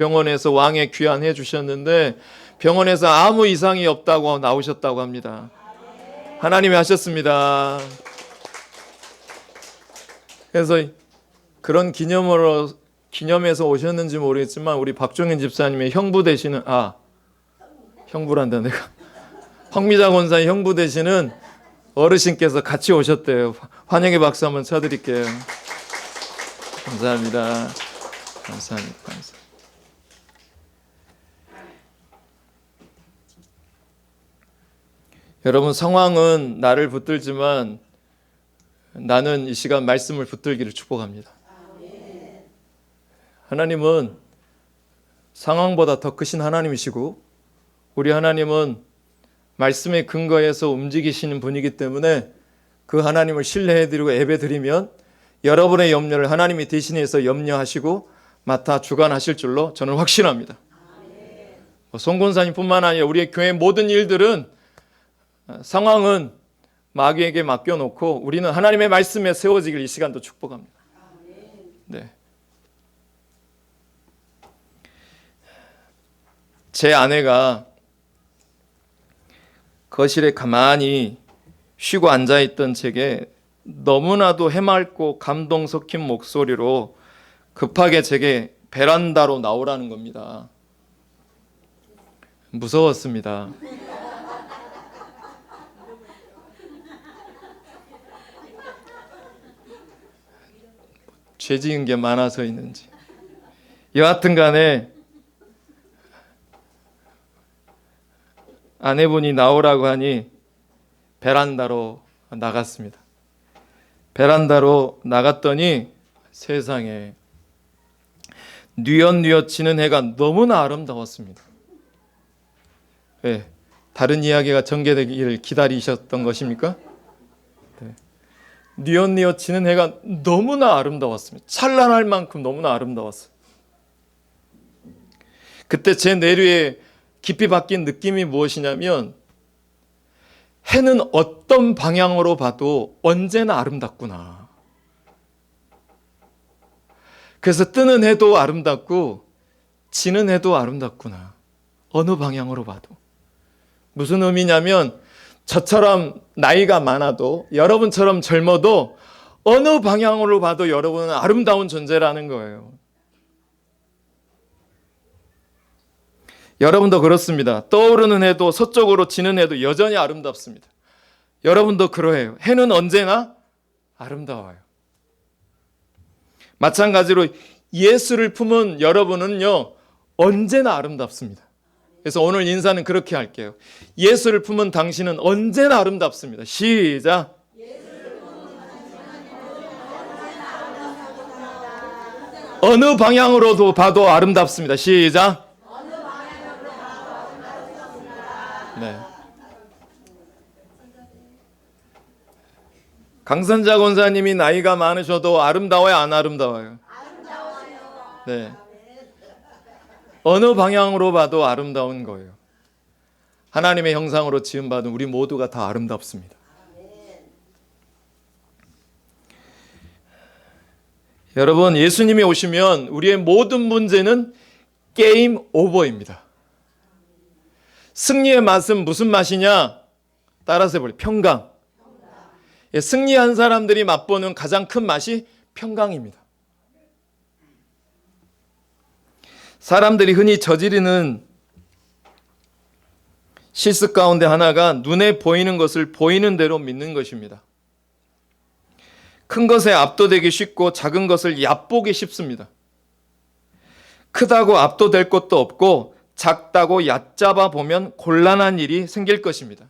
병원에서 왕의 귀환해 주셨는데 병원에서 아무 이상이 없다고 나오셨다고 합니다. 하나님이 하셨습니다. 그래서 그런 기념해서 오셨는지 모르겠지만 우리 박종현 집사님의 형부 되시는 형부란다 내가 황미자 권사의 형부 되시는 어르신께서 같이 오셨대요. 환영의 박수 한번 쳐드릴게요. 감사합니다. 감사합니다. 여러분, 상황은 나를 붙들지만 나는 이 시간 말씀을 붙들기를 축복합니다. 하나님은 상황보다 더 크신 하나님이시고 우리 하나님은 말씀의 근거에서 움직이시는 분이기 때문에 그 하나님을 신뢰해드리고 예배드리면 여러분의 염려를 하나님이 대신해서 염려하시고 맡아 주관하실 줄로 저는 확신합니다. 송 권사님뿐만 아니라 우리의 교회 모든 일들은 상황은 마귀에게 맡겨놓고 우리는 하나님의 말씀에 세워지길 이 시간도 축복합니다. 네. 제 아내가 거실에 가만히 쉬고 앉아있던 제게 너무나도 해맑고 감동 섞인 목소리로 급하게 제게 베란다로 나오라는 겁니다. 무서웠습니다. 죄 지은 게 많아서 있는지 여하튼 간에 아내분이 나오라고 하니 베란다로 나갔습니다. 베란다로 나갔더니 세상에 뉘엿뉘엿 지는 해가 너무나 아름다웠습니다. 왜? 다른 이야기가 전개되기를 기다리셨던 것입니까? 네. 뉘엿뉘엿 지는 해가 너무나 아름다웠습니다. 찬란할 만큼 너무나 아름다웠어요. 그때 제 내류에 깊이 박힌 느낌이 무엇이냐면 해는 어떤 방향으로 봐도 언제나 아름답구나. 그래서 뜨는 해도 아름답고 지는 해도 아름답구나. 어느 방향으로 봐도. 무슨 의미냐면 저처럼 나이가 많아도 여러분처럼 젊어도 어느 방향으로 봐도 여러분은 아름다운 존재라는 거예요. 여러분도 그렇습니다. 떠오르는 해도 서쪽으로 지는 해도 여전히 아름답습니다. 여러분도 그러해요. 해는 언제나 아름다워요. 마찬가지로 예수를 품은 여러분은요 언제나 아름답습니다. 그래서 오늘 인사는 그렇게 할게요. 예수를 품은 당신은 언제나 아름답습니다. 시작. 어느 방향으로도 봐도 아름답습니다. 시작. 네. 강선자 권사님이 나이가 많으셔도 아름다워요, 안 아름다워요? 아름다워요. 네. 어느 방향으로 봐도 아름다운 거예요. 하나님의 형상으로 지음받은 우리 모두가 다 아름답습니다. 여러분, 예수님이 오시면 우리의 모든 문제는 게임 오버입니다. 승리의 맛은 무슨 맛이냐? 따라서 해볼래요. 평강. 승리한 사람들이 맛보는 가장 큰 맛이 평강입니다. 사람들이 흔히 저지르는 실수 가운데 하나가 눈에 보이는 것을 보이는 대로 믿는 것입니다. 큰 것에 압도되기 쉽고 작은 것을 얕보기 쉽습니다. 크다고 압도될 것도 없고 작다고 얕잡아 보면 곤란한 일이 생길 것입니다.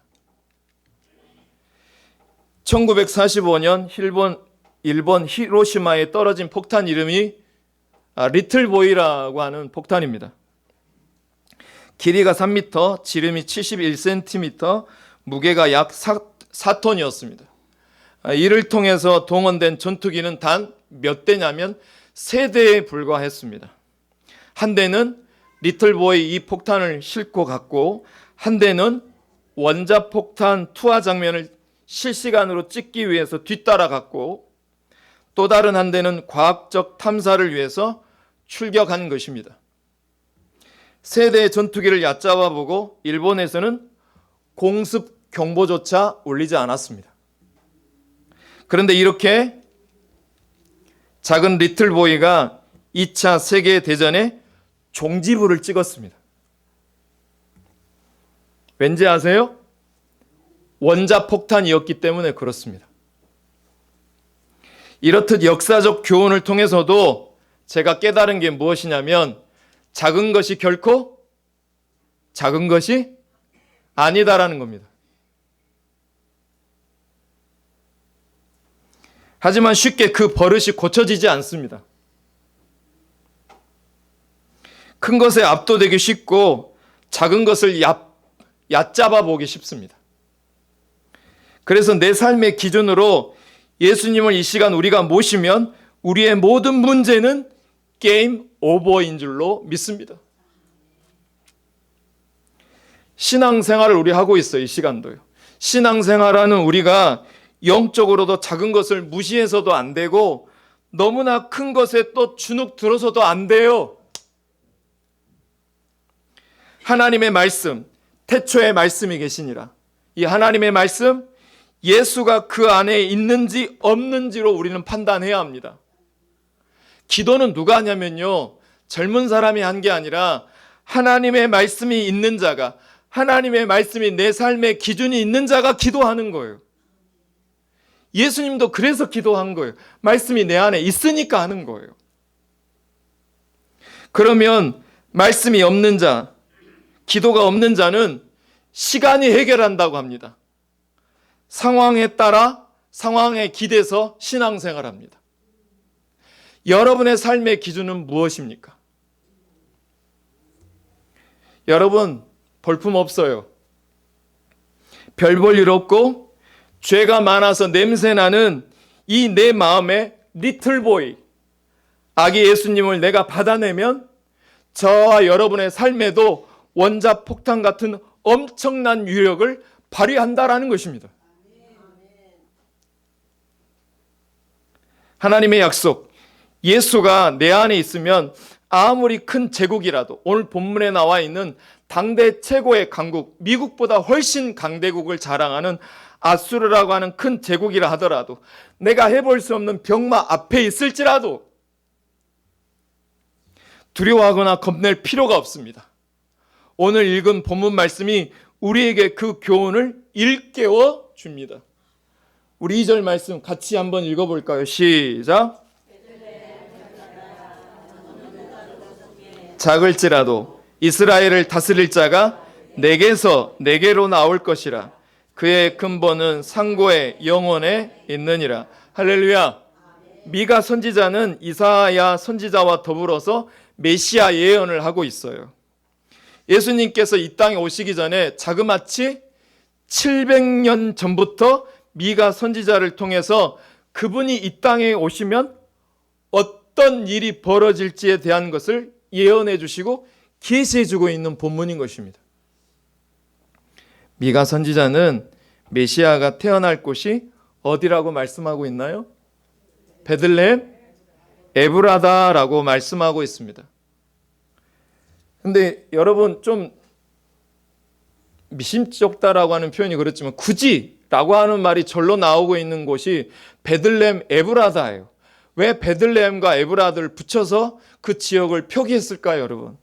1945년 일본 히로시마에 떨어진 폭탄 이름이 리틀보이라고 하는 폭탄입니다. 길이가 3m, 지름이 71cm, 무게가 약 4톤이었습니다. 이를 통해서 동원된 전투기는 단 몇 대냐면 3대에 불과했습니다. 한 대는 리틀보이 이 폭탄을 싣고 갔고 한 대는 원자폭탄 투하 장면을 실시간으로 찍기 위해서 뒤따라갔고 또 다른 한 대는 과학적 탐사를 위해서 출격한 것입니다. 세대의 전투기를 얕잡아 보고 일본에서는 공습 경보조차 울리지 않았습니다. 그런데 이렇게 작은 리틀보이가 2차 세계대전에 종지부를 찍었습니다. 왠지 아세요? 원자폭탄이었기 때문에 그렇습니다. 이렇듯 역사적 교훈을 통해서도 제가 깨달은 게 무엇이냐면 작은 것이 결코 작은 것이 아니다라는 겁니다. 하지만 쉽게 그 버릇이 고쳐지지 않습니다. 큰 것에 압도되기 쉽고 작은 것을 얕잡아 보기 쉽습니다. 그래서 내 삶의 기준으로 예수님을 이 시간 우리가 모시면 우리의 모든 문제는 게임 오버인 줄로 믿습니다. 신앙생활을 우리 하고 있어요. 이 시간도요. 신앙생활하는 우리가 영적으로도 작은 것을 무시해서도 안 되고 너무나 큰 것에 또 주눅 들어서도 안 돼요. 하나님의 말씀, 태초에 말씀이 계시니라. 이 하나님의 말씀, 예수가 그 안에 있는지 없는지로 우리는 판단해야 합니다. 기도는 누가 하냐면요, 젊은 사람이 한 게 아니라 하나님의 말씀이 있는 자가, 하나님의 말씀이 내 삶의 기준이 있는 자가 기도하는 거예요. 예수님도 그래서 기도한 거예요. 말씀이 내 안에 있으니까 하는 거예요. 그러면 말씀이 없는 자, 기도가 없는 자는 시간이 해결한다고 합니다. 상황에 따라 상황에 기대서 신앙생활합니다. 여러분의 삶의 기준은 무엇입니까? 여러분, 볼품 없어요. 별 볼 일 없고 죄가 많아서 냄새나는 이 내 마음의 리틀보이, 아기 예수님을 내가 받아내면 저와 여러분의 삶에도 원자폭탄 같은 엄청난 위력을 발휘한다라는 것입니다. 하나님의 약속, 예수가 내 안에 있으면 아무리 큰 제국이라도, 오늘 본문에 나와 있는 당대 최고의 강국, 미국보다 훨씬 강대국을 자랑하는 아수르라고 하는 큰 제국이라 하더라도, 내가 해볼 수 없는 병마 앞에 있을지라도 두려워하거나 겁낼 필요가 없습니다. 오늘 읽은 본문 말씀이 우리에게 그 교훈을 일깨워 줍니다. 우리 2절 말씀 같이 한번 읽어볼까요? 시작. 작을지라도 이스라엘을 다스릴 자가 내게서 내게로 나올 것이라. 그의 근본은 상고의 영혼에 있느니라. 할렐루야. 미가 선지자는 이사야 선지자와 더불어서 메시아 예언을 하고 있어요. 예수님께서 이 땅에 오시기 전에 자그마치 700년 전부터 미가 선지자를 통해서 그분이 이 땅에 오시면 어떤 일이 벌어질지에 대한 것을 예언해 주시고 계시해 주고 있는 본문인 것입니다. 미가 선지자는 메시아가 태어날 곳이 어디라고 말씀하고 있나요? 베들레헴 에브라다라고 말씀하고 있습니다. 근데 여러분, 좀 미심쩍다라고 하는 표현이 그렇지만 굳이라고 하는 말이 절로 나오고 있는 곳이 베들레헴 에브라다예요. 왜 베들레헴과 에브라다를 붙여서 그 지역을 표기했을까요, 여러분?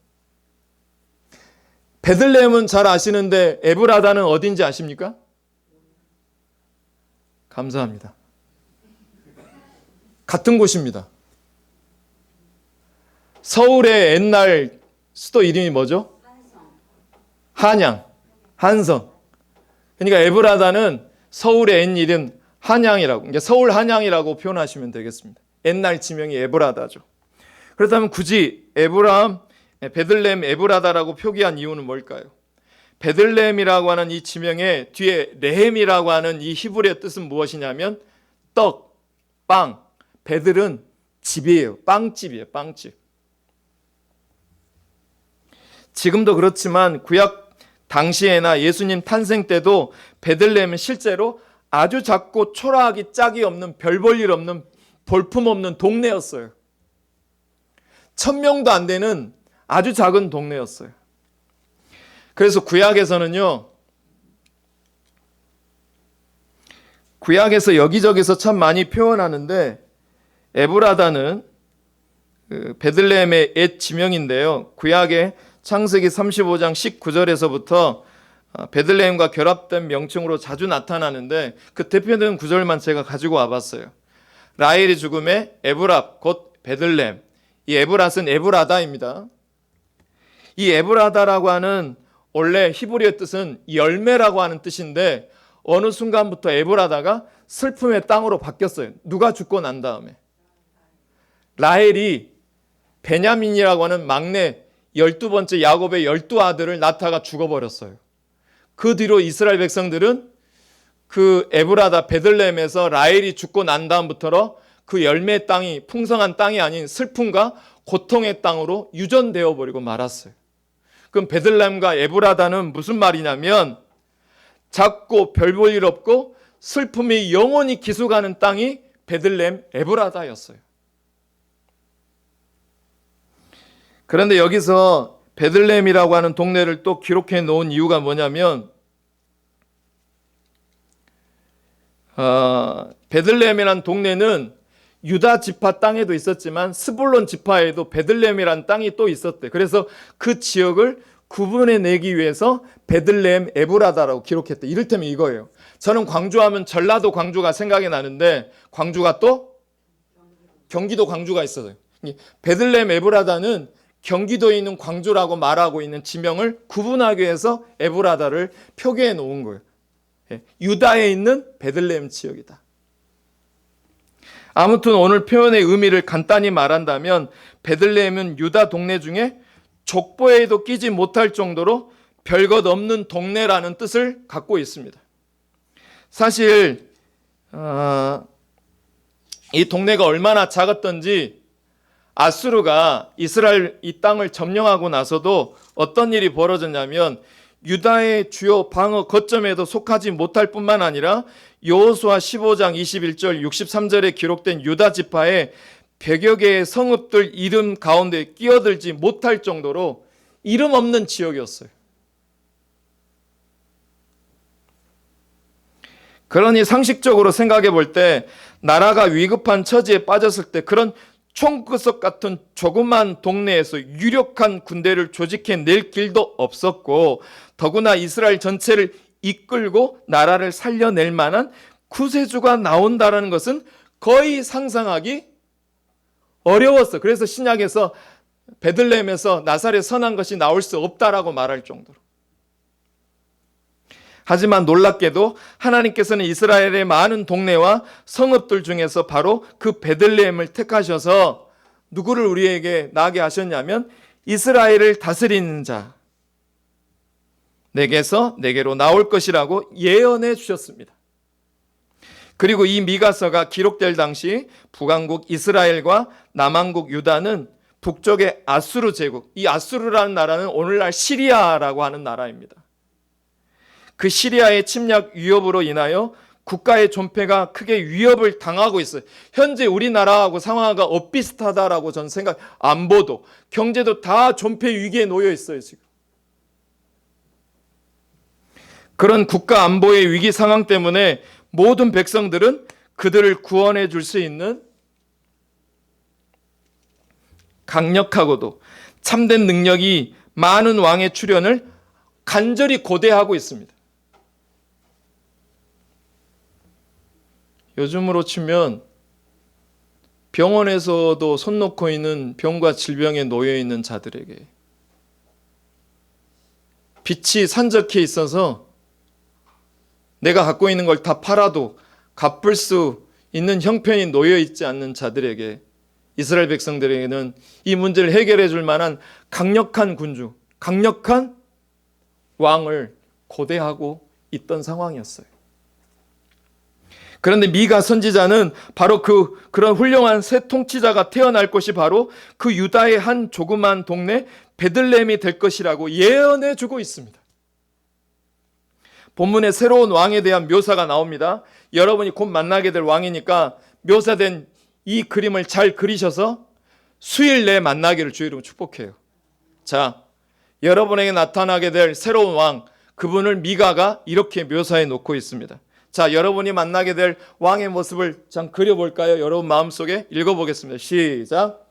베들레헴은 잘 아시는데 에브라다는 어딘지 아십니까? 감사합니다. 같은 곳입니다. 서울의 옛날 수도 이름이 뭐죠? 한양, 한성. 그러니까 에브라다는 서울의 옛 이름 한양이라고, 그러니까 서울 한양이라고 표현하시면 되겠습니다. 옛날 지명이 에브라다죠. 그렇다면 굳이 베들레헴 에브라다라고 표기한 이유는 뭘까요? 베들레헴이라고 하는 이 지명의 뒤에 레헴이라고 하는 이 히브리어 뜻은 무엇이냐면 떡, 빵. 베들은 집이에요. 빵집이에요. 빵집. 지금도 그렇지만 구약 당시에나 예수님 탄생 때도 베들레헴은 실제로 아주 작고 초라하기 짝이 없는, 별 볼 일 없는, 볼품 없는 동네였어요. 1000명도 안 되는 아주 작은 동네였어요. 그래서 구약에서 여기저기서 참 많이 표현하는데 에브라다는 베들레헴의 옛 지명인데요. 구약의 창세기 35장 19절에서부터 베들레헴과 결합된 명칭으로 자주 나타나는데 그 대표적인 구절만 제가 가지고 와봤어요. 라헬이 죽음에 에브랍 곧 베들레헴. 이 에브랏은 에브라다입니다. 이 에브라다라고 하는 원래 히브리어 뜻은 열매라고 하는 뜻인데 어느 순간부터 에브라다가 슬픔의 땅으로 바뀌었어요. 누가 죽고 난 다음에. 라헬이 베냐민이라고 하는 막내 12번째 야곱의 12아들을 낳다가 죽어버렸어요. 그 뒤로 이스라엘 백성들은 그 에브라다 베들레헴에서 라헬이 죽고 난 다음부터 그 열매의 땅이 풍성한 땅이 아닌 슬픔과 고통의 땅으로 유전되어 버리고 말았어요. 그럼 베들레헴과 에브라다는 무슨 말이냐면 작고 별 볼 일 없고 슬픔이 영원히 기숙하는 땅이 베들레헴 에브라다였어요. 그런데 여기서 베들레헴이라고 하는 동네를 또 기록해 놓은 이유가 뭐냐면 베들레헴이라는 동네는 유다 지파 땅에도 있었지만 스불론 지파에도 베들레헴이라는 땅이 또 있었대. 그래서 그 지역을 구분해 내기 위해서 베들레헴 에브라다라고 기록했대. 이를테면 이거예요. 저는 광주하면 전라도 광주가 생각이 나는데 광주가 또 경기도 광주가 있어요. 베들레헴 에브라다는 경기도에 있는 광주라고 말하고 있는 지명을 구분하기 위해서 에브라다를 표기해 놓은 거예요. 유다에 있는 베들레헴 지역이다. 아무튼 오늘 표현의 의미를 간단히 말한다면 베들레헴은 유다 동네 중에 족보에도 끼지 못할 정도로 별것 없는 동네라는 뜻을 갖고 있습니다. 사실 이 동네가 얼마나 작았던지 아수르가 이스라엘 이 땅을 점령하고 나서도 어떤 일이 벌어졌냐면 유다의 주요 방어 거점에도 속하지 못할 뿐만 아니라 여호수아 15장 21절 63절에 기록된 유다 지파의 100여 개의 성읍들 이름 가운데 끼어들지 못할 정도로 이름 없는 지역이었어요. 그러니 상식적으로 생각해 볼 때 나라가 위급한 처지에 빠졌을 때 그런 총구석 같은 조그만 동네에서 유력한 군대를 조직해낼 길도 없었고 더구나 이스라엘 전체를 이끌고 나라를 살려낼 만한 구세주가 나온다는 것은 거의 상상하기 어려웠어. 그래서 신약에서 베들레헴에서 나사렛 선한 것이 나올 수 없다라고 말할 정도로. 하지만 놀랍게도 하나님께서는 이스라엘의 많은 동네와 성읍들 중에서 바로 그 베들레헴을 택하셔서 누구를 우리에게 나게 하셨냐면 이스라엘을 다스리는 자 내게로 나올 것이라고 예언해 주셨습니다. 그리고 이 미가서가 기록될 당시 북왕국 이스라엘과 남왕국 유다는 북쪽의 아수르 제국, 이 아수르라는 나라는 오늘날 시리아라고 하는 나라입니다. 그 시리아의 침략 위협으로 인하여 국가의 존폐가 크게 위협을 당하고 있어요. 현재 우리나라하고 상황가 엇비슷하다라고 저는 안보도, 경제도 다 존폐 위기에 놓여 있어요, 지금. 그런 국가 안보의 위기 상황 때문에 모든 백성들은 그들을 구원해 줄 수 있는 강력하고도 참된 능력이 많은 왕의 출현을 간절히 고대하고 있습니다. 요즘으로 치면 병원에서도 손 놓고 있는 병과 질병에 놓여 있는 자들에게 빚이 산적해 있어서 내가 갖고 있는 걸 다 팔아도 갚을 수 있는 형편이 놓여 있지 않는 자들에게 이스라엘 백성들에게는 이 문제를 해결해 줄 만한 강력한 군주, 강력한 왕을 고대하고 있던 상황이었어요. 그런데 미가 선지자는 바로 그런 훌륭한 새 통치자가 태어날 것이 바로 그 유다의 한 조그만 동네 베들레헴이 될 것이라고 예언해 주고 있습니다. 본문에 새로운 왕에 대한 묘사가 나옵니다. 여러분이 곧 만나게 될 왕이니까 묘사된 이 그림을 잘 그리셔서 수일 내에 만나기를 주의 이름으로 축복해요. 자, 여러분에게 나타나게 될 새로운 왕, 그분을 미가가 이렇게 묘사해 놓고 있습니다. 자, 여러분이 만나게 될 왕의 모습을 좀 그려볼까요? 여러분 마음속에 읽어보겠습니다. 시작.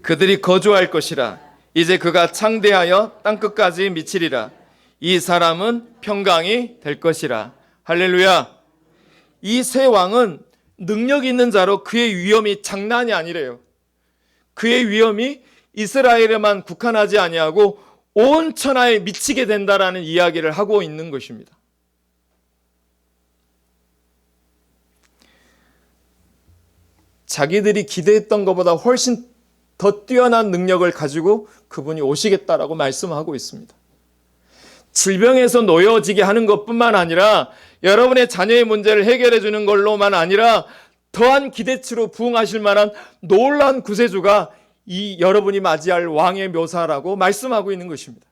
그들이 거주할 것이라. 이제 그가 창대하여 땅끝까지 미치리라. 이 사람은 평강이 될 것이라. 할렐루야. 이 새 왕은 능력 있는 자로 그의 위엄이 장난이 아니래요. 그의 위엄이 이스라엘에만 국한하지 아니하고 온 천하에 미치게 된다라는 이야기를 하고 있는 것입니다. 자기들이 기대했던 것보다 훨씬 더 뛰어난 능력을 가지고 그분이 오시겠다라고 말씀하고 있습니다. 질병에서 놓여지게 하는 것뿐만 아니라 여러분의 자녀의 문제를 해결해 주는 걸로만 아니라 더한 기대치로 부응하실 만한 놀라운 구세주가 이 여러분이 맞이할 왕의 묘사라고 말씀하고 있는 것입니다.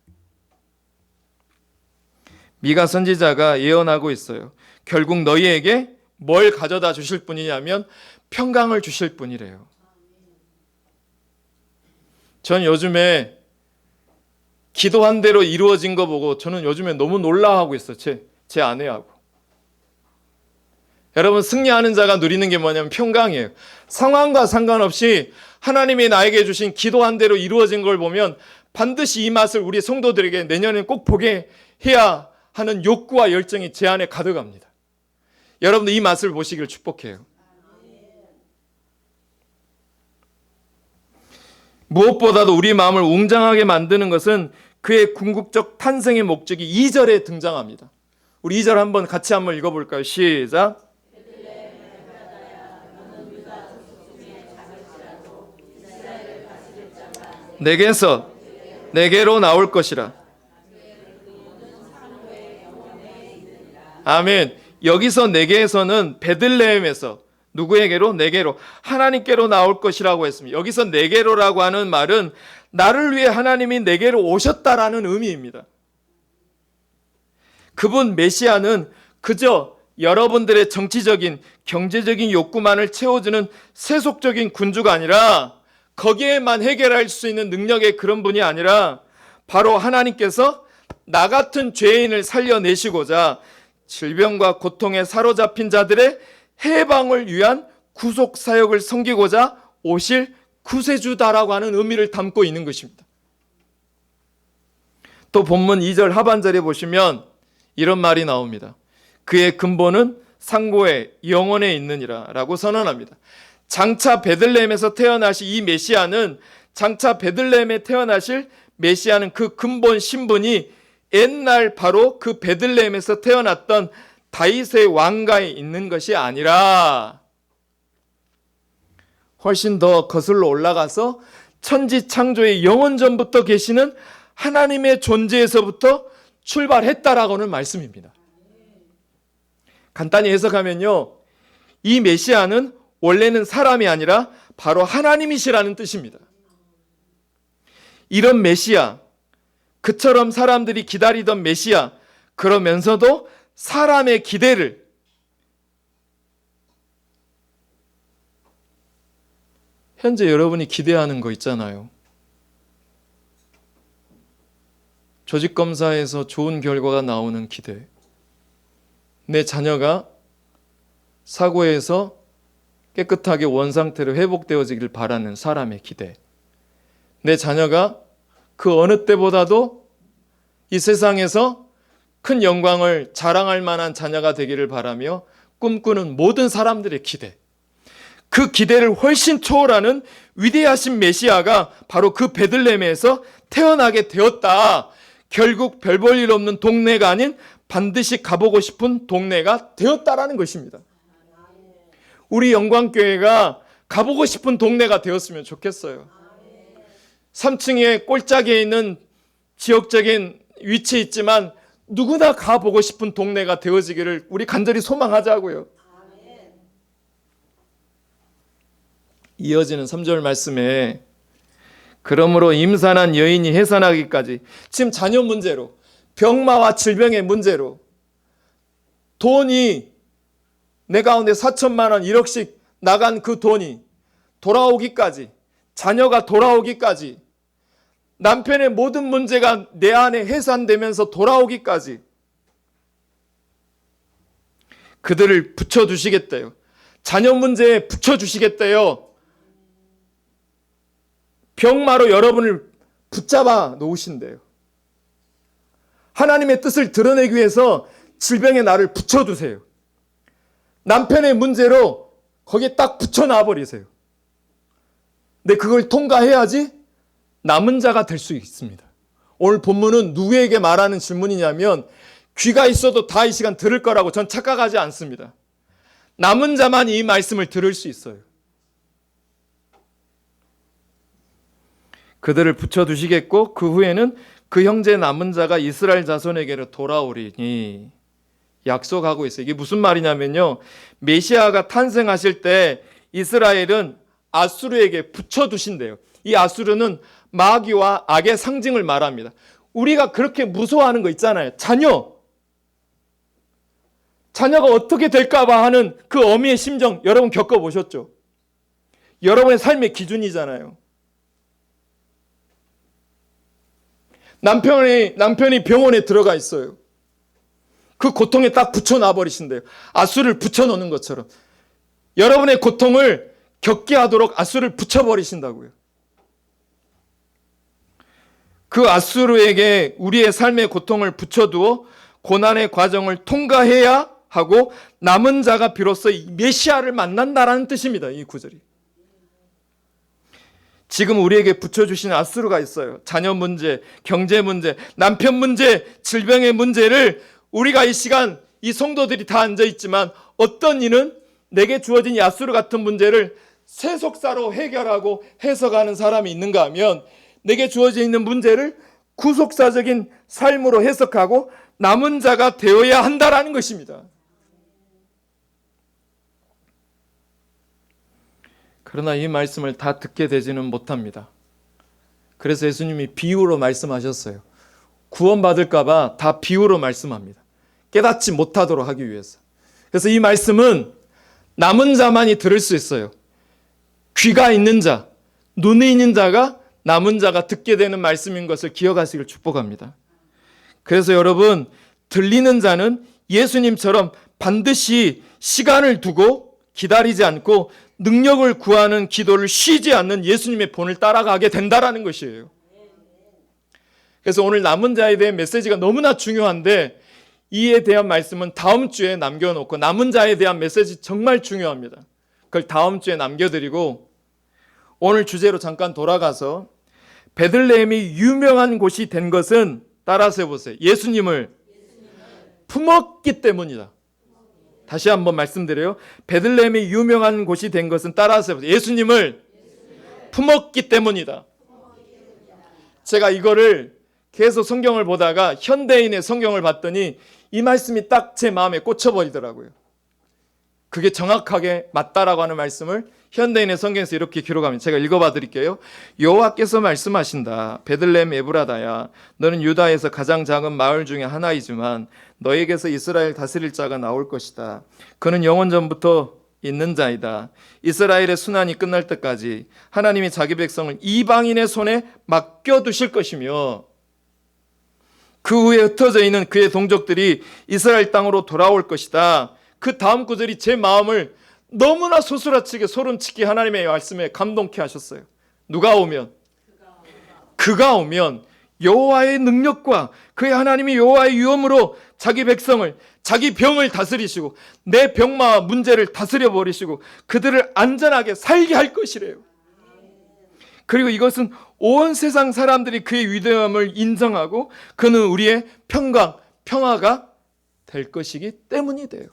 미가 선지자가 예언하고 있어요. 결국 너희에게 뭘 가져다 주실 분이냐면 평강을 주실 분이래요. 전 요즘에 기도한 대로 이루어진 거 보고 저는 요즘에 너무 놀라워하고 있어요. 제 아내하고. 여러분, 승리하는 자가 누리는 게 뭐냐면 평강이에요. 상황과 상관없이 하나님이 나에게 주신 기도한 대로 이루어진 걸 보면 반드시 이 맛을 우리 성도들에게 내년에 꼭 보게 해야 하는 욕구와 열정이 제 안에 가득합니다. 여러분도 이 맛을 보시길 축복해요. 무엇보다도 우리 마음을 웅장하게 만드는 것은 그의 궁극적 탄생의 목적이 2절에 등장합니다. 우리 2절 같이 한번 읽어볼까요? 시작. 내게서 내게로 나올 것이라. 아멘. 여기서 내게에서는 베들레헴에서 누구에게로? 내게로. 하나님께로 나올 것이라고 했습니다. 여기서 내게로라고 하는 말은 나를 위해 하나님이 내게로 오셨다라는 의미입니다. 그분 메시아는 그저 여러분들의 정치적인, 경제적인 욕구만을 채워주는 세속적인 군주가 아니라 거기에만 해결할 수 있는 능력의 그런 분이 아니라 바로 하나님께서 나 같은 죄인을 살려내시고자 질병과 고통에 사로잡힌 자들의 해방을 위한 구속 사역을 섬기고자 오실 구세주다라고 하는 의미를 담고 있는 것입니다. 또 본문 2절 하반절에 보시면 이런 말이 나옵니다. 그의 근본은 상고에 영원에 있느니라 라고 선언합니다. 장차 베들레헴에서 태어나실 이 메시아는, 장차 베들레헴에 태어나실 메시아는 그 근본 신분이 옛날 바로 그 베들레헴에서 태어났던 다윗의 왕가에 있는 것이 아니라 훨씬 더 거슬러 올라가서 천지 창조의 영원전부터 계시는 하나님의 존재에서부터 출발했다라고는 말씀입니다. 간단히 해석하면요, 이 메시아는 원래는 사람이 아니라 바로 하나님이시라는 뜻입니다. 이런 메시아, 그처럼 사람들이 기다리던 메시아, 그러면서도 사람의 기대를 현재 여러분이 기대하는 거 있잖아요. 조직검사에서 좋은 결과가 나오는 기대. 내 자녀가 사고에서 깨끗하게 원상태로 회복되어지길 바라는 사람의 기대. 내 자녀가 그 어느 때보다도 이 세상에서 큰 영광을 자랑할 만한 자녀가 되기를 바라며 꿈꾸는 모든 사람들의 기대. 그 기대를 훨씬 초월하는 위대하신 메시아가 바로 그 베들레헴에서 태어나게 되었다. 결국 별 볼 일 없는 동네가 아닌 반드시 가보고 싶은 동네가 되었다라는 것입니다. 우리 영광교회가 가보고 싶은 동네가 되었으면 좋겠어요. 3층에 꼴짝에 있는 지역적인 위치에 있지만 누구나 가보고 싶은 동네가 되어지기를 우리 간절히 소망하자고요. 이어지는 3절 말씀에 그러므로 임산한 여인이 해산하기까지, 지금 자녀 문제로, 병마와 질병의 문제로 돈이 내 가운데 4천만 원 1억씩 나간 그 돈이 돌아오기까지, 자녀가 돌아오기까지, 남편의 모든 문제가 내 안에 해산되면서 돌아오기까지 그들을 붙여주시겠대요. 자녀 문제에 붙여주시겠대요. 병마로 여러분을 붙잡아 놓으신대요. 하나님의 뜻을 드러내기 위해서 질병의 나를 붙여두세요. 남편의 문제로 거기에 딱 붙여놔 버리세요. 근데 그걸 통과해야지 남은 자가 될 수 있습니다. 오늘 본문은 누구에게 말하는 질문이냐면, 귀가 있어도 다 이 시간 들을 거라고 전 착각하지 않습니다. 남은 자만 이 말씀을 들을 수 있어요. 그들을 붙여두시겠고 그 후에는 그 형제 남은 자가 이스라엘 자손에게로 돌아오리니 약속하고 있어요. 이게 무슨 말이냐면요, 메시아가 탄생하실 때 이스라엘은 아수르에게 붙여두신대요. 이 아수르는 마귀와 악의 상징을 말합니다. 우리가 그렇게 무서워하는 거 있잖아요. 자녀가 어떻게 될까봐 하는 그 어미의 심정 여러분 겪어보셨죠? 여러분의 삶의 기준이잖아요. 남편이 병원에 들어가 있어요. 그 고통에 딱 붙여놔 버리신대요. 아수를 붙여놓는 것처럼 여러분의 고통을 겪게 하도록 아수를 붙여버리신다고요. 그 아수르에게 우리의 삶의 고통을 붙여두어 고난의 과정을 통과해야 하고 남은 자가 비로소 이 메시아를 만난다라는 뜻입니다. 이 구절이. 지금 우리에게 붙여주신 아수르가 있어요. 자녀 문제, 경제 문제, 남편 문제, 질병의 문제를 우리가 이 시간 이 성도들이 다 앉아있지만 어떤 이는 내게 주어진 이 아수르 같은 문제를 세속사로 해결하고 해석하는 사람이 있는가 하면, 내게 주어져 있는 문제를 구속사적인 삶으로 해석하고 남은 자가 되어야 한다라는 것입니다. 그러나 이 말씀을 다 듣게 되지는 못합니다. 그래서 예수님이 비유로 말씀하셨어요. 구원받을까 봐 다 비유로 말씀합니다. 깨닫지 못하도록 하기 위해서. 그래서 이 말씀은 남은 자만이 들을 수 있어요. 귀가 있는 자, 눈이 있는 자가, 남은 자가 듣게 되는 말씀인 것을 기억하시길 축복합니다. 그래서 여러분, 들리는 자는 예수님처럼 반드시 시간을 두고 기다리지 않고 능력을 구하는 기도를 쉬지 않는 예수님의 본을 따라가게 된다라는 것이에요. 그래서 오늘 남은 자에 대한 메시지가 너무나 중요한데, 이에 대한 말씀은 다음 주에 남겨놓고, 남은 자에 대한 메시지 정말 중요합니다. 그걸 다음 주에 남겨드리고, 오늘 주제로 잠깐 돌아가서 베들레헴이 유명한 곳이 된 것은, 따라서 해보세요. 예수님을 품었기 때문이다. 다시 한번 말씀드려요. 베들레헴이 유명한 곳이 된 것은, 따라서 해보세요. 예수님을 품었기 때문이다. 제가 이거를 계속 성경을 보다가 현대인의 성경을 봤더니 이 말씀이 딱 제 마음에 꽂혀버리더라고요. 그게 정확하게 맞다라고 하는 말씀을 현대인의 성경에서 이렇게 기록합니다. 제가 읽어봐 드릴게요. 여호와께서 말씀하신다. 베들레헴 에브라다야, 너는 유다에서 가장 작은 마을 중에 하나이지만 너에게서 이스라엘 다스릴 자가 나올 것이다. 그는 영원전부터 있는 자이다. 이스라엘의 순환이 끝날 때까지 하나님이 자기 백성을 이방인의 손에 맡겨두실 것이며, 그 후에 흩어져 있는 그의 동족들이 이스라엘 땅으로 돌아올 것이다. 그 다음 구절이 제 마음을 너무나 소스라치게 소름치게 하나님의 말씀에 감동케 하셨어요. 누가 오면? 그가 오면 여호와의 능력과 그의 하나님이 여호와의 유엄으로 자기 백성을, 자기 병을 다스리시고 내 병마와 문제를 다스려 버리시고 그들을 안전하게 살게 할 것이래요. 그리고 이것은 온 세상 사람들이 그의 위대함을 인정하고 그는 우리의 평화가 될 것이기 때문이 돼요.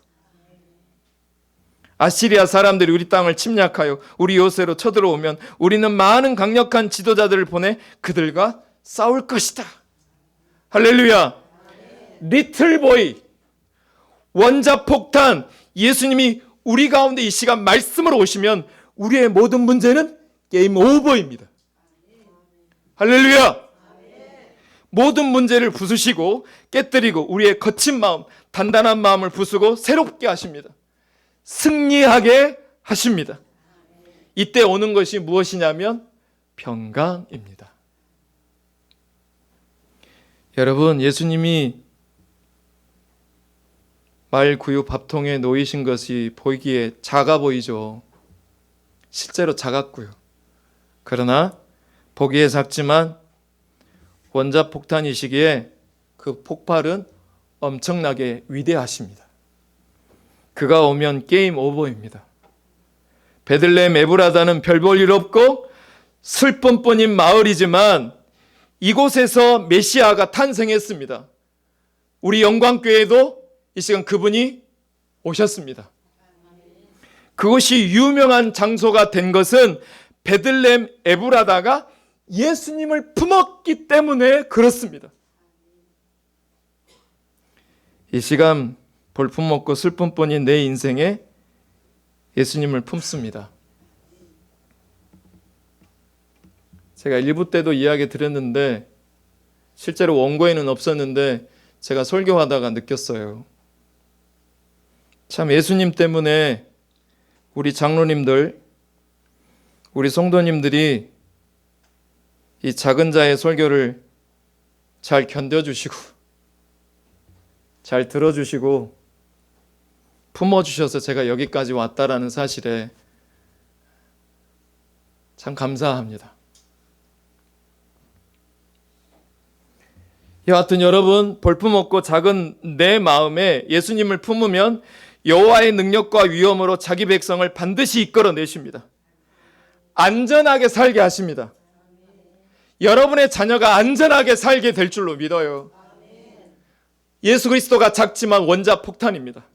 아시리아 사람들이 우리 땅을 침략하여 우리 요새로 쳐들어오면 우리는 많은 강력한 지도자들을 보내 그들과 싸울 것이다. 할렐루야. 리틀보이, 원자폭탄, 예수님이 우리 가운데 이 시간 말씀으로 오시면 우리의 모든 문제는 게임 오버입니다. 할렐루야. 모든 문제를 부수시고 깨뜨리고 우리의 거친 마음, 단단한 마음을 부수고 새롭게 하십니다. 승리하게 하십니다. 이때 오는 것이 무엇이냐면 평강입니다. 여러분, 예수님이 말구유 밥통에 놓이신 것이 보이기에 작아 보이죠. 실제로 작았고요. 그러나 보기에 작지만 원자폭탄이시기에 그 폭발은 엄청나게 위대하십니다. 그가 오면 게임 오버입니다. 베들레헴 에브라다는 별 볼 일 없고 슬픔뿐인 마을이지만 이곳에서 메시아가 탄생했습니다. 우리 영광교회도 이 시간 그분이 오셨습니다. 그것이 유명한 장소가 된 것은 베들레헴 에브라다가 예수님을 품었기 때문에 그렇습니다. 이 시간 볼품없고 슬픔뿐인 내 인생에 예수님을 품습니다. 제가 1부 때도 이야기 드렸는데 실제로 원고에는 없었는데 제가 설교하다가 느꼈어요. 참 예수님 때문에 우리 장로님들, 우리 성도님들이 이 작은 자의 설교를 잘 견뎌주시고 잘 들어주시고 품어주셔서 제가 여기까지 왔다라는 사실에 참 감사합니다. 여하튼 여러분, 볼품없고 작은 내 마음에 예수님을 품으면 여호와의 능력과 위엄으로 자기 백성을 반드시 이끌어내십니다. 안전하게 살게 하십니다. 여러분의 자녀가 안전하게 살게 될 줄로 믿어요. 예수 그리스도가 작지만 원자폭탄입니다.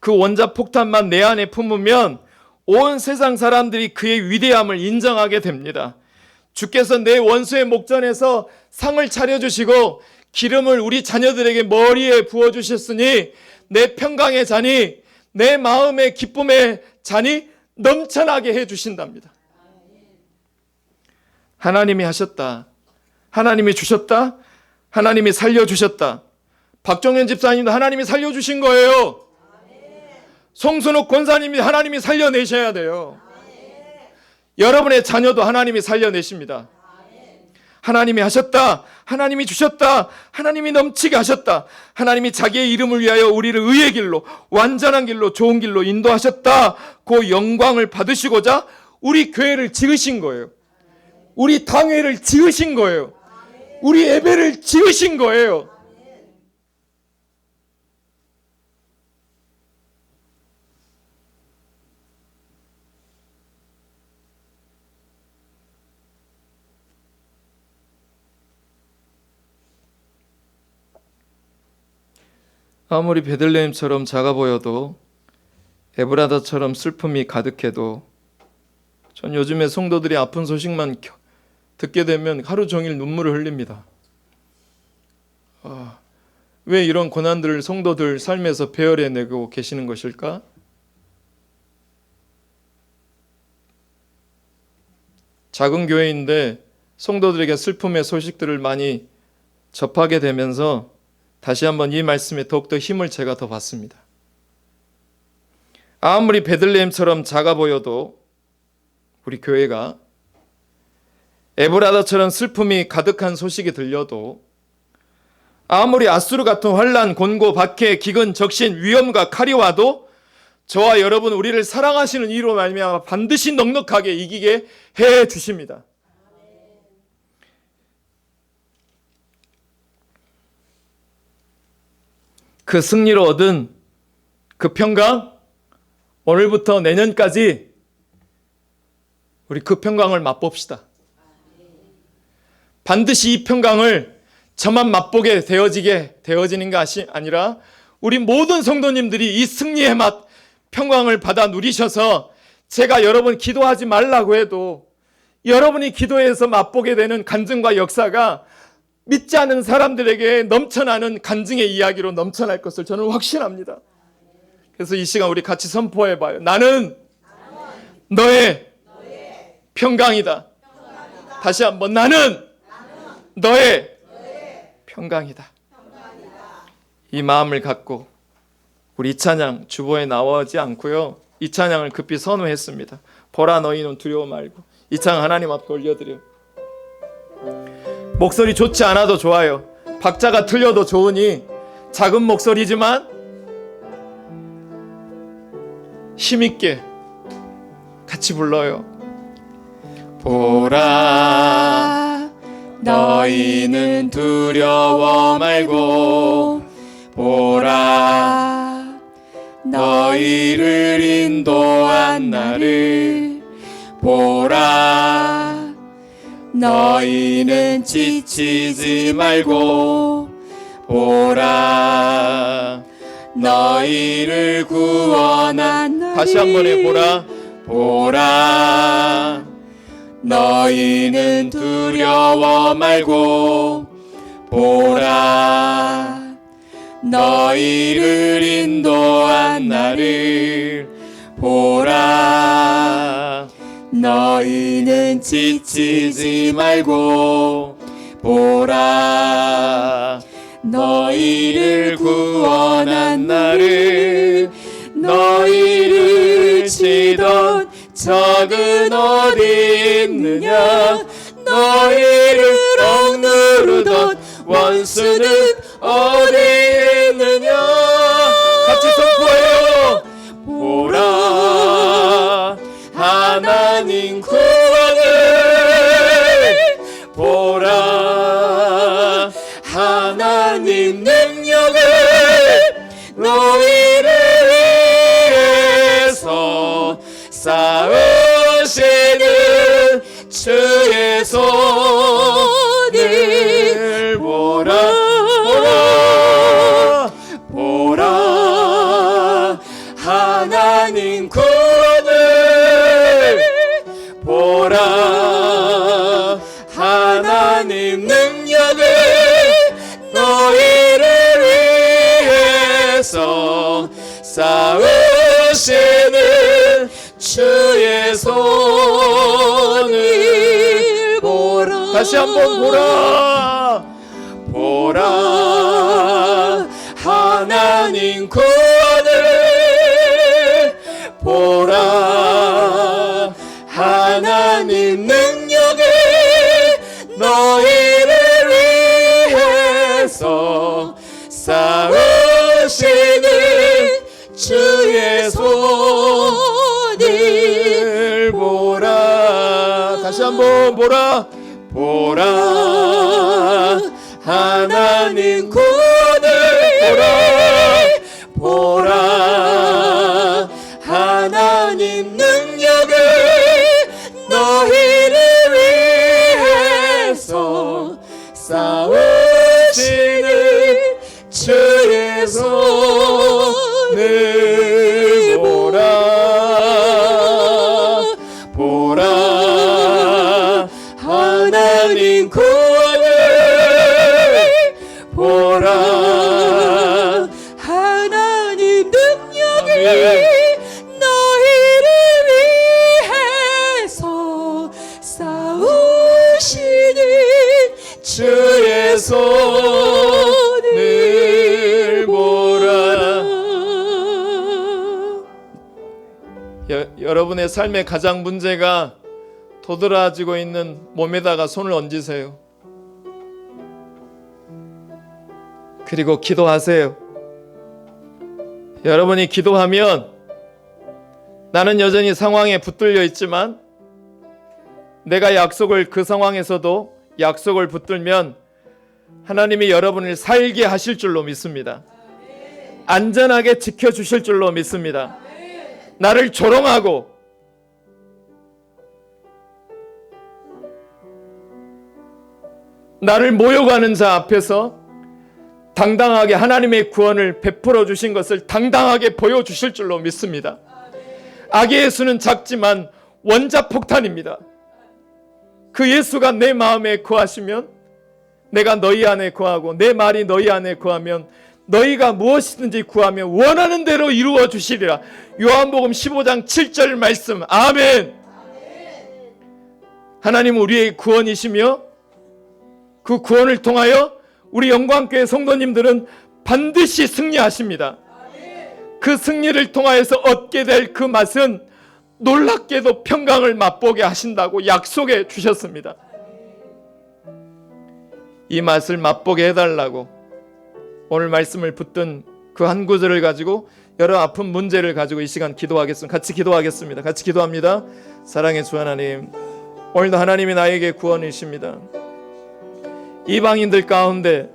그 원자폭탄만 내 안에 품으면 온 세상 사람들이 그의 위대함을 인정하게 됩니다. 주께서 내 원수의 목전에서 상을 차려주시고 기름을 우리 자녀들에게 머리에 부어주셨으니 내 평강의 잔이, 내 마음의 기쁨의 잔이 넘쳐나게 해주신답니다. 하나님이 하셨다. 하나님이 주셨다. 하나님이 살려주셨다. 박정현 집사님도 하나님이 살려주신 거예요. 송순옥 권사님이 하나님이 살려내셔야 돼요. 여러분의 자녀도 하나님이 살려내십니다. 하나님이 하셨다. 하나님이 주셨다. 하나님이 넘치게 하셨다. 하나님이 자기의 이름을 위하여 우리를 의의 길로, 완전한 길로, 좋은 길로 인도하셨다. 그 영광을 받으시고자 우리 교회를 지으신 거예요. 우리 당회를 지으신 거예요. 우리 예배를 지으신 거예요. 아무리 베들레헴처럼 작아 보여도 에브라다처럼 슬픔이 가득해도 전 요즘에 성도들이 아픈 소식만 듣게 되면 하루 종일 눈물을 흘립니다. 왜 이런 고난들을 성도들 삶에서 배열해내고 계시는 것일까? 작은 교회인데 성도들에게 슬픔의 소식들을 많이 접하게 되면서 다시 한번 이 말씀에 더욱더 힘을 제가 더 받습니다. 아무리 베들레헴처럼 작아 보여도 우리 교회가 에브라다처럼 슬픔이 가득한 소식이 들려도 아무리 아수르 같은 환난, 곤고, 박해, 기근, 적신, 위험과 칼이 와도 저와 여러분 우리를 사랑하시는 이로 말미암아 반드시 넉넉하게 이기게 해 주십니다. 그 승리로 얻은 그 평강, 오늘부터 내년까지 우리 그 평강을 맛봅시다. 반드시 이 평강을 저만 맛보게 되어지는 것이 아니라 우리 모든 성도님들이 이 승리의 맛, 평강을 받아 누리셔서 제가 여러분 기도하지 말라고 해도 여러분이 기도해서 맛보게 되는 간증과 역사가 믿지 않는 사람들에게 넘쳐나는 간증의 이야기로 넘쳐날 것을 저는 확신합니다. 그래서 이 시간 우리 같이 선포해봐요. 나는 너의 평강이다. 다시 한번 나는 너의 평강이다. 이 마음을 갖고 우리 찬양 주보에 나오지 않고요. 이 찬양을 급히 선호했습니다. 보라 너희는 두려워 말고. 이 찬양 하나님 앞에 올려드려요. 목소리 좋지 않아도 좋아요. 박자가 틀려도 좋으니 작은 목소리지만 힘있게 같이 불러요. 보라 너희는 두려워 말고 보라 너희를 인도한 나를 보라 너희는 지치지 말고 보라 너희를 구원한 나를 다시 한번 해보라 보라 너희는 두려워 말고 보라 너희를 인도한 나를 보라 너희는 지치지 말고 보라 너희를 구원한 나를 너희를 치던 적은 어디 있느냐 너희를 억누르던 원수는 어디 있느냐 같이 선포해요. 보라 하나님 구원을 보라 하나님 능력을 너희를 위해서 싸우시는 주의 손을 보라 보라 보라 하나님 구원을 보라 하나님 능력을 너희를 위해서 싸우시는 주의 손을 보라 다시 한번 보라 보라 하나님 구원을 보라 하나님 능력을 너희를 위해서 싸우시는 주의 손을 보라 다시 한번 보라 보라 하나님 구원을 보라 하나님 능력을 너희를 위해서 싸우시는 주의 손을 보라 하나님 구원을 보라 하나님 능력을 너희를 위해서 싸우시는 주의 손을 보라. 여러분의 삶의 가장 문제가 도드라지고 있는 몸에다가 손을 얹으세요. 그리고 기도하세요. 여러분이 기도하면 나는 여전히 상황에 붙들려 있지만 내가 그 상황에서도 약속을 붙들면 하나님이 여러분을 살게 하실 줄로 믿습니다. 안전하게 지켜주실 줄로 믿습니다. 나를 조롱하고 나를 모욕하는 자 앞에서 당당하게 하나님의 구원을 베풀어 주신 것을 당당하게 보여주실 줄로 믿습니다. 악의 수는 작지만 원자폭탄입니다. 그 예수가 내 마음에 거하시면 내가 너희 안에 거하고 내 말이 너희 안에 거하면 너희가 무엇이든지 구하면 원하는 대로 이루어 주시리라. 요한복음 15장 7절 말씀. 아멘. 하나님은 우리의 구원이시며 그 구원을 통하여 우리 영광교회 성도님들은 반드시 승리하십니다. 그 승리를 통하여서 얻게 될 그 맛은 놀랍게도 평강을 맛보게 하신다고 약속해 주셨습니다. 이 맛을 맛보게 해달라고 오늘 말씀을 붙든 그 한 구절을 가지고 여러 아픈 문제를 가지고 이 시간 기도하겠습니다. 같이 기도하겠습니다. 같이 기도합니다. 사랑의 주 하나님, 오늘도 하나님이 나에게 구원이십니다. 이방인들 가운데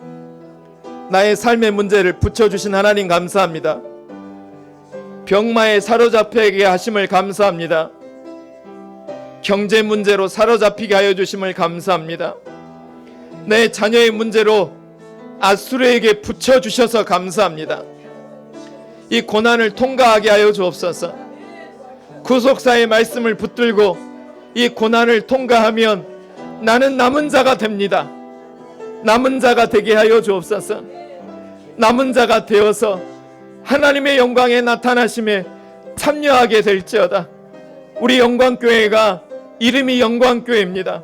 나의 삶의 문제를 붙여주신 하나님 감사합니다. 병마에 사로잡히게 하심을 감사합니다. 경제 문제로 사로잡히게 하여 주심을 감사합니다. 내 자녀의 문제로 아수르에게 붙여주셔서 감사합니다. 이 고난을 통과하게 하여 주옵소서. 구속사의 말씀을 붙들고 이 고난을 통과하면 나는 남은 자가 됩니다. 남은 자가 되게 하여 주옵소서. 남은 자가 되어서 하나님의 영광에 나타나심에 참여하게 될지어다. 우리 영광교회가 이름이 영광교회입니다.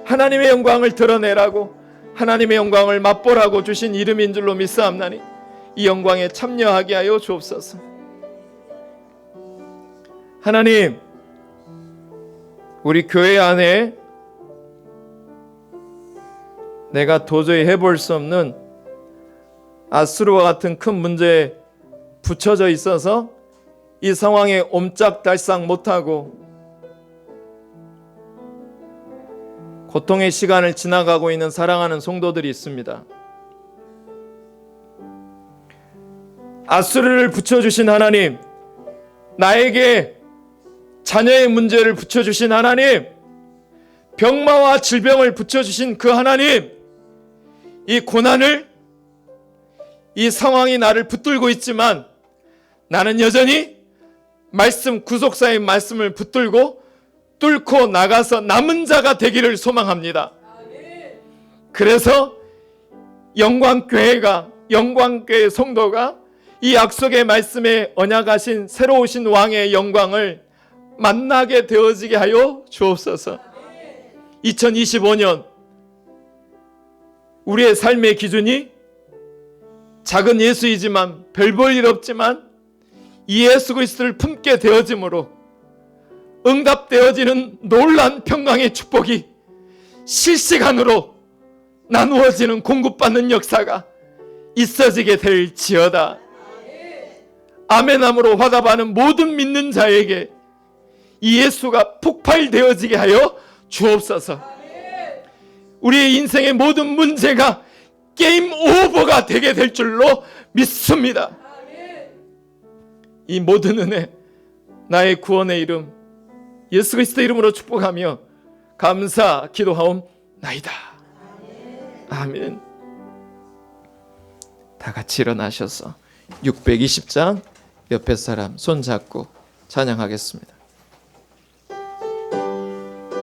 하나님의 영광을 드러내라고, 하나님의 영광을 맛보라고 주신 이름인 줄로 믿사옵나니 이 영광에 참여하게 하여 주옵소서. 하나님, 우리 교회 안에 내가 도저히 해볼 수 없는 아수르와 같은 큰 문제에 붙여져 있어서 이 상황에 옴짝달싹 못하고 고통의 시간을 지나가고 있는 사랑하는 성도들이 있습니다. 아수르를 붙여주신 하나님, 나에게 자녀의 문제를 붙여주신 하나님, 병마와 질병을 붙여주신 그 하나님, 이 고난을, 이 상황이 나를 붙들고 있지만 나는 여전히 말씀, 구속사의 말씀을 붙들고 뚫고 나가서 남은 자가 되기를 소망합니다. 그래서 영광교회가, 영광교회 성도가 이 약속의 말씀에 언약하신 새로 오신 왕의 영광을 만나게 되어지게 하여 주옵소서. 2025년 우리의 삶의 기준이 작은 예수이지만 별 볼 일 없지만 이 예수 그리스도를 품게 되어짐으로 응답되어지는 놀라운 평강의 축복이 실시간으로 나누어지는 공급받는 역사가 있어지게 될지어다. 아멘함으로 화답하는 모든 믿는 자에게 이 예수가 폭발되어지게 하여 주옵소서. 우리의 인생의 모든 문제가 게임 오버가 되게 될 줄로 믿습니다. 이 모든 은혜, 나의 구원의 이름 예수 그리스도 이름으로 축복하며 감사 기도하옵나이다. 아멘. 다 같이 일어나셔서 620장 옆에 사람 손 잡고 찬양하겠습니다.